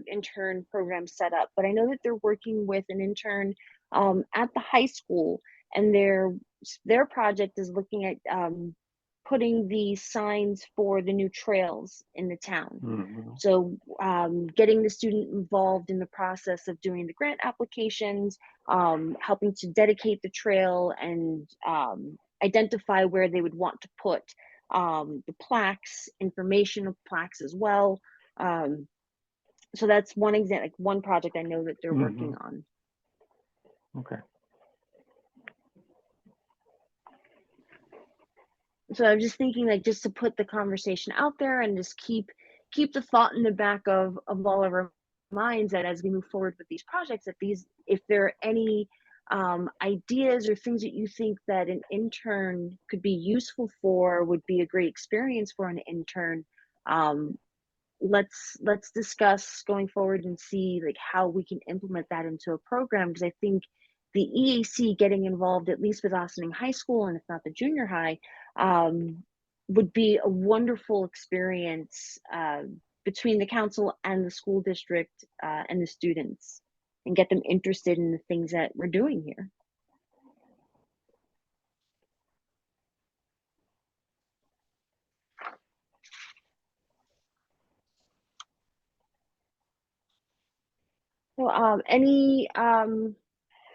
intern program set up, but I know that they're working with an intern at the high school, and their project is looking at putting the signs for the new trails in the town. Mhm. So getting the student involved in the process of doing the grant applications, helping to dedicate the trail and identify where they would want to put the plaques, informational plaques as well. So that's one example, like one project I know that they're working on. Okay. So I'm just thinking, like, just to put the conversation out there and just keep the thought in the back of all of our minds that as we move forward with these projects, that if there are any ideas or things that you think that an intern could be useful for, would be a great experience for an intern, let's discuss going forward and see like how we can implement that into a program, because I think the EAC getting involved, at least with Ossining High School, and if not the junior high, would be a wonderful experience between the council and the school district and the students, and get them interested in the things that we're doing here. So any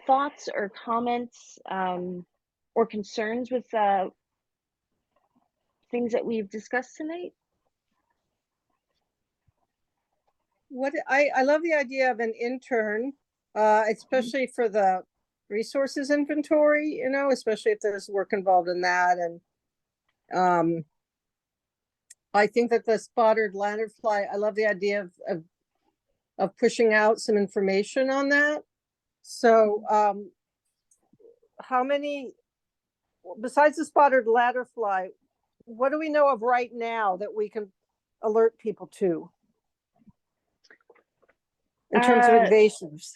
thoughts or comments or concerns with things that we've discussed tonight? What I love the idea of an intern, especially for the resources inventory, you know, especially if there's work involved in that. And I think that the spotted lanternfly, I love the idea of pushing out some information on that. So how many, besides the spotted ladderfly, what do we know of right now that we can alert people to? In terms of invasives?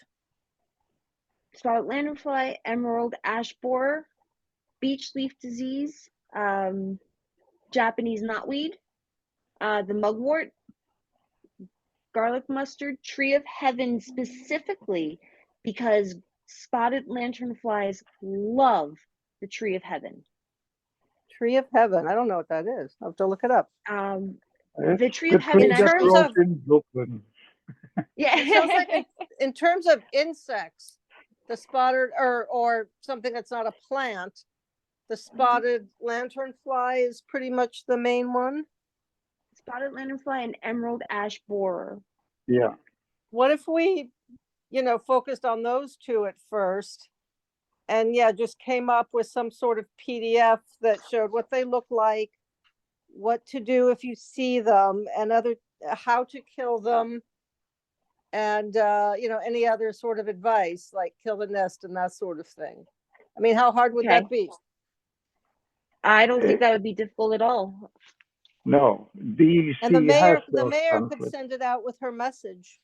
Spotted lanternfly, emerald ash borer, beech leaf disease, Japanese knotweed, the mugwort, garlic mustard, tree of heaven specifically because spotted lanternflies love the tree of heaven. Tree of heaven, I don't know what that is. I'll have to look it up. The It's tree the of heaven tree that actually, grows in Brooklyn. It sounds like yeah. in terms of insects, the spotted or something that's not a plant, the spotted lanternfly is pretty much the main one. Spotted lanternfly and emerald ash borer. Yeah. What if we, focused on those two at first? And yeah, just came up with some sort of PDF that showed what they look like, what to do if you see them, and how to kill them, and any other sort of advice like kill the nest and that sort of thing. I mean, how hard would that be? I don't think that would be difficult at all. No, DEC And the has mayor those could pamphlets. send it out with her message.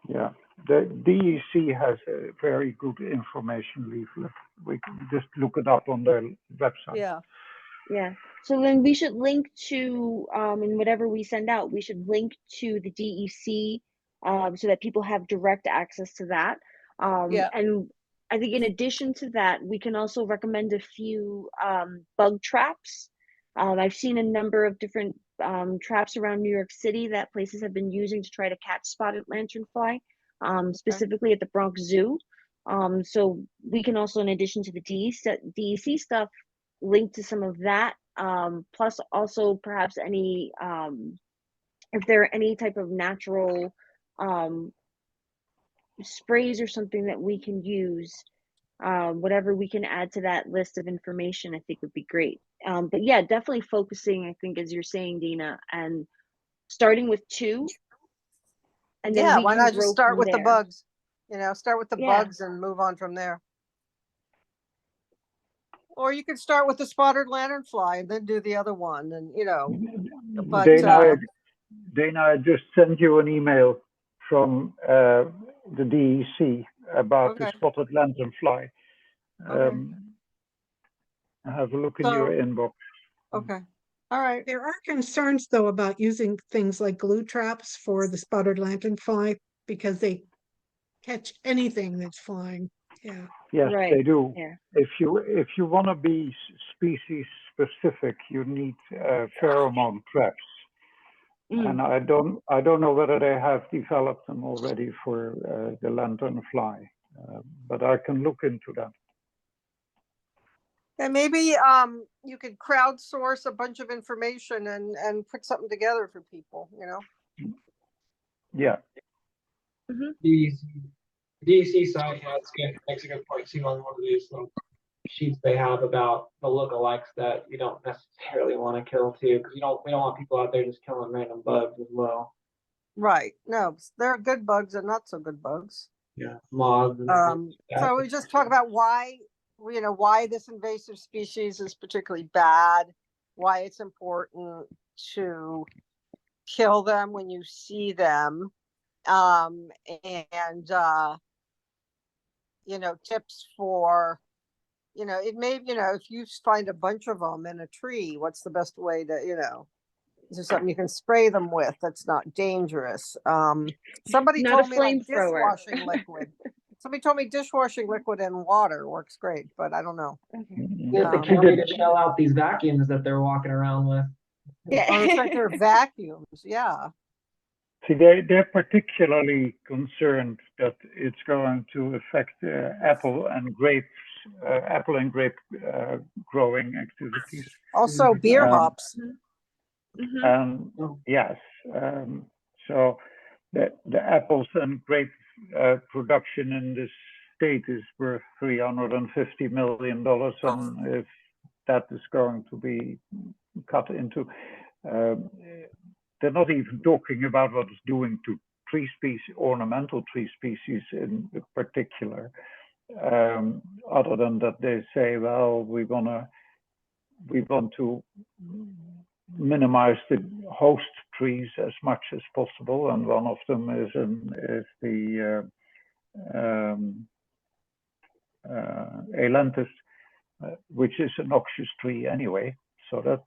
Yeah, the DEC has a very good information leaflet. We can just look it up on their website. Yeah. Yeah. So then we should link to in whatever we send out, we should link to the DEC so that people have direct access to that. Yeah. And I think in addition to that, we can also recommend a few bug traps. I've seen a number of different traps around New York City that places have been using to try to catch spotted lanternfly, specifically at the Bronx Zoo. So we can also, in addition to the DEC stuff, link to some of that, plus also perhaps any if there are any type of natural sprays or something that we can use, whatever we can add to that list of information, I think would be great. But yeah, definitely focusing, I think, as you're saying, Dina, and starting with 2, and then Yeah, we why can not just grow start from with the there. bugs? Start with the Yeah. bugs and move on from there. Or you could start with the spotted lanternfly and then do the other one, and but Dana, I just sent you an email from the DEC about the Okay. spotted lanternfly. Okay. Have a look in your inbox. Okay. All right. There are concerns though about using things like glue traps for the spotted lanternfly because they catch anything that's flying. Yeah. Yes, Right. they do. Yeah. If you want to be species specific, you need pheromone traps. And I don't know whether they have developed them already for the lanternfly, but I can look into that. And maybe you could crowdsource a bunch of information and put something together for people, Yeah. The DEC site makes a good point too on one of these little sheets they have about the lookalikes that you don't necessarily want to kill too, because we don't want people out there just killing random bugs as well. Right. No, there are good bugs and not so good bugs. Yeah, moths. And So we just talk about why this invasive species is particularly bad, why it's important to kill them when you see them, and tips for, it may, if you find a bunch of them in a tree, what's the best way to, is there something you can spray them with that's not dangerous? Somebody Not told a me like flamethrower. dishwashing liquid. Somebody told me dishwashing liquid and water works great, but I don't know. Get the county to shell out these vacuums that they're walking around with. Yeah. Oh, it's like they're vacuums. Yeah. See, they're particularly concerned that it's going to affect apple and grape growing activities. Also beer hops. Yes, so the apples and grape production in this state is worth $350 million, and if that is going to be cut into, they're not even talking about what it's doing to tree species, ornamental tree species in particular. other than that they say, well, we want to minimize the host trees as much as possible, and one of them is the ailanthus, which is a noxious tree anyway. So that's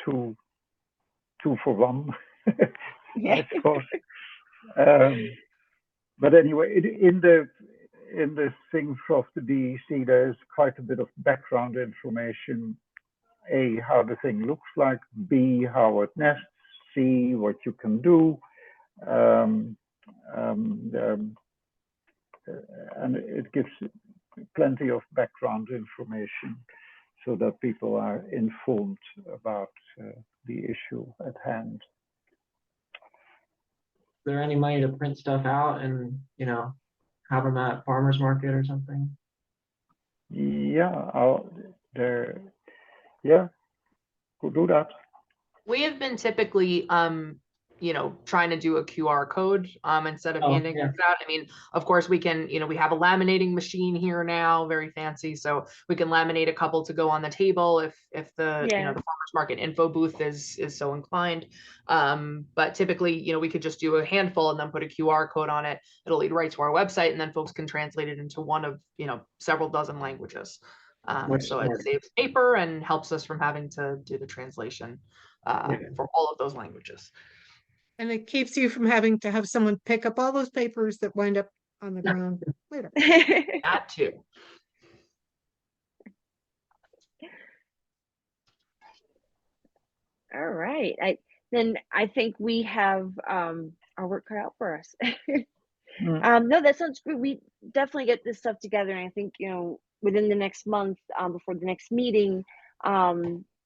two for one, I suppose. But anyway, in the thing of the DEC, there's quite a bit of background information. A, how the thing looks like. B, how it nests. C, what you can do. And it gives plenty of background information so that people are informed about the issue at hand. Is there any money to print stuff out and, have them at farmer's market or something? Yeah, yeah, we'll do that. We have been typically, trying to do a QR code instead of handing yeah. it out. I mean, of course, we can, we have a laminating machine here now, very fancy, so we can laminate a couple to go on the table if the the farmers market info booth is so inclined. But typically, we could just do a handful and then put a QR code on it. It'll lead right to our website, and then folks can translate it into one of several dozen languages. So it saves paper and helps us from having to do the translation for all of those languages. And it keeps you from having to have someone pick up all those papers that wind up on the ground later. That too. All right. I think we have our work cut out for us. No, that sounds good. We definitely get this stuff together, and I think within the next month, before the next meeting,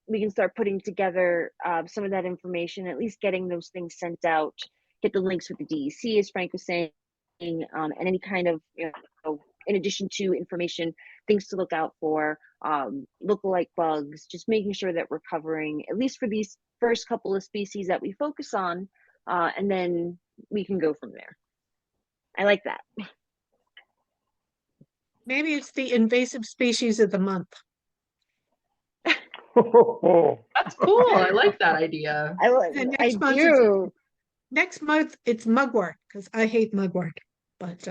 we can start putting together some of that information, at least getting those things sent out, get the links with the DEC, as Frank was saying, and any kind of, in addition to information, things to look out for, lookalike bugs, just making sure that we're covering, at least for these first couple of species that we focus on, and then we can go from there. I like that. Maybe it's the invasive species of the month. That's cool. I like that idea. And I next month do. Next month it's mugwort, because I hate mugwort. But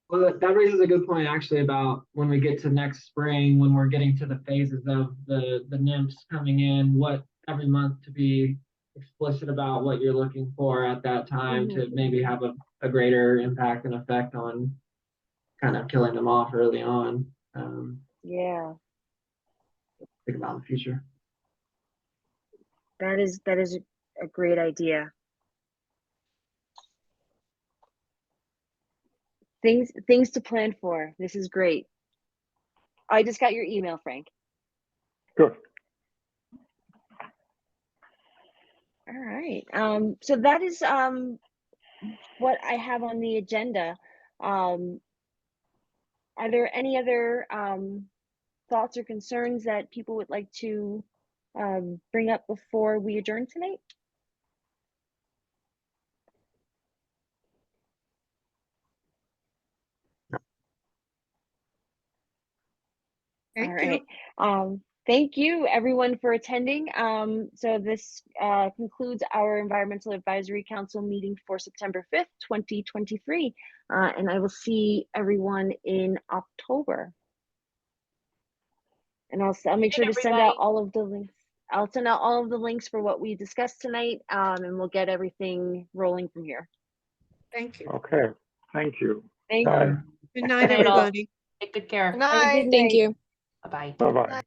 Well, that raises a good point actually about when we get to next spring, when we're getting to the phases of the nymphs coming in, what every month to be explicit about what you're looking for at that time to maybe have a greater impact and effect on kind of killing them off early on. Yeah, Think about the future. that is a great idea. Things to plan for. This is great. I just got your email, Frank. Good. All right. So that is what I have on the agenda. Are there any other thoughts or concerns that people would like to bring up before we adjourn tonight? thank you. Thank you everyone for attending. So this concludes our Environmental Advisory Council meeting for September 5th, 2023. And I will see everyone in October. And I'll make sure to send out all of the links. I'll send out all of the links for what we discussed tonight, and we'll get everything rolling from here. Thank you. Okay, thank you. Thank Bye. you. Good night, Good night, all. everybody. Take good care. Good night. Thank you. Bye-bye. Bye-bye.